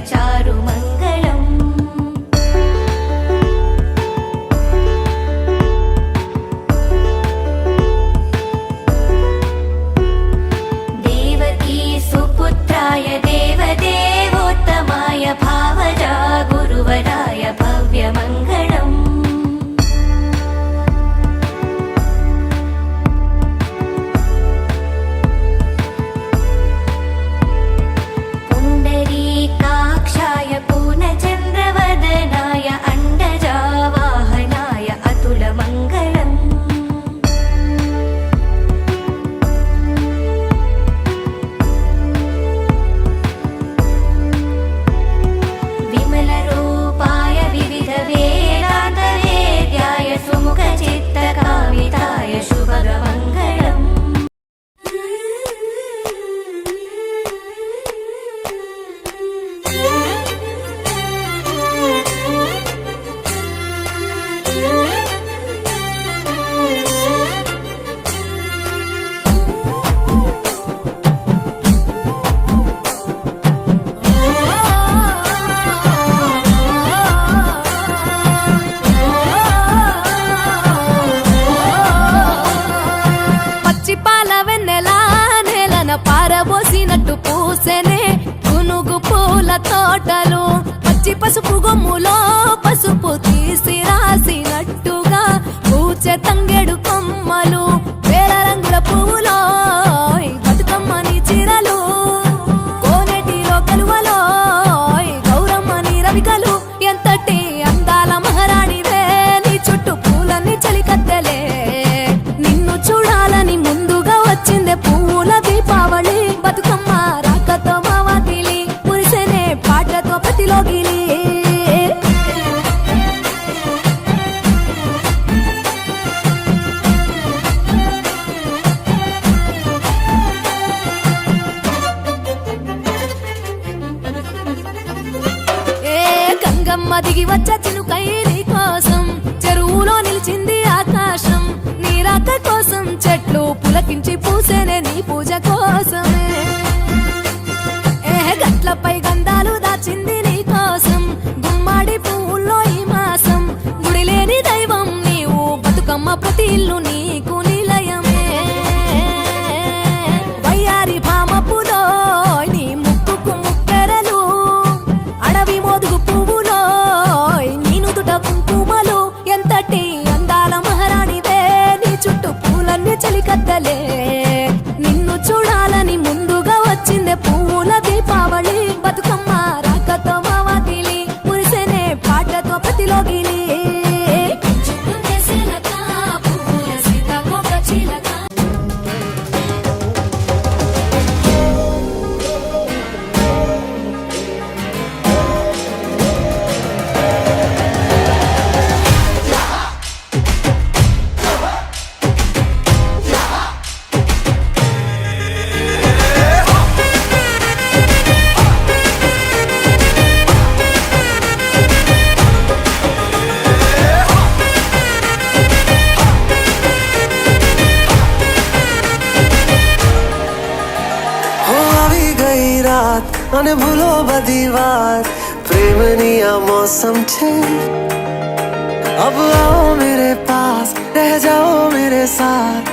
चारु मंगलम् देवकी सुपुत्राय देवदेवोत्तमाय भावजा गुरुवराय भव्यमङ्गलम् पुण्डरीकाक्षाय पूर्णचन्द्रवदनाय अण्डजावाहनाय अतुलमङ्गलम् विमलरूपाय विविधवेदान्तवेद्याय सुमुखचित्तकामिताय शुभमङ्गलम् పారబోసినట్టు పూసెనే గునుగు పూల తోటలు పచ్చి పసుపు గొమ్ములో పసుపు తీసి రాసినట్టుగా పూచె తంగెడు కొమ్మలు వేల రంగుల పువ్వులో బతుకమ్మని చీరలు కోనేటిలో కలువలో గౌరమ్మని రవికలు ఎంతటి అందాల మహారాణివే నీ చుట్టూ పూలన్నీ చలికత్తెలే నిన్ను చూడాలని ముందుగా వచ్చిందే పువ్వుల దీపావళి బతుకమ్మ రాకతో మావాతిలి మురిసెనే పాటతో ప్రతిలోగిలి ఏ గంగమ్మ దిగి వచ్చ చినుకై నీ కోసం చెరువులో నిలిచింది ఆకాశం నీ రాక కోసం చెట్లు పులకించి పూసేనే నీ పూజ కోసమే ఏ గట్లపై గంధాలు దాచింది నీ కోసం గుమ్మాడి పువ్వుల్లో ఈ మాసం గుడి లేని దైవం నీవు బతుకమ్మ ప్రతి ఇల్లు నీకు నిలయమే వయ్యారి భామపులో నీ ముక్కుకు ముక్కెరలు అడవి మోదుగు పువ్వులో నీ నుదుట కుంకుమలు ఎంతటి అందాల మహారాణివే నీ చుట్టూ పూలన్నీ చలికత్తలే నిన్ను చూడాలని ముందుగా వచ్చిందే పువ్వుల దీపావళి బతుకమ్మ రాకతో మావాతిలి మురిసెనే పాటతో ప్రతిలోగిలి અને ભૂલો બધી વાત પ્રેમની मौसम छे अब आओ मेरे पास रह जाओ मेरे साथ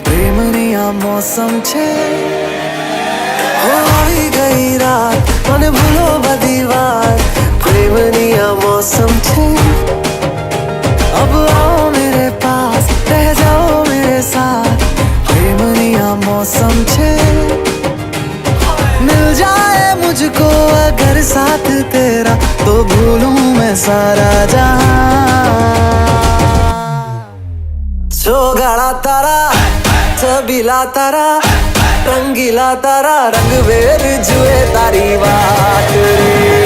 प्रेमनी मौसम छे हो आई गई रात અને ભૂલો બધી વાત प्रेमनी मौसम छे अब आओ मेरे पास रह जाओ मेरे साथ प्रेमनी मौसम छे मिल जाए मुझको अगर साथ तेरा तो भूलूं मैं सारा जहां चौगाड़ा तारा छबीला तारा रंगीला तारा रंग वेर जुए तारी बात रे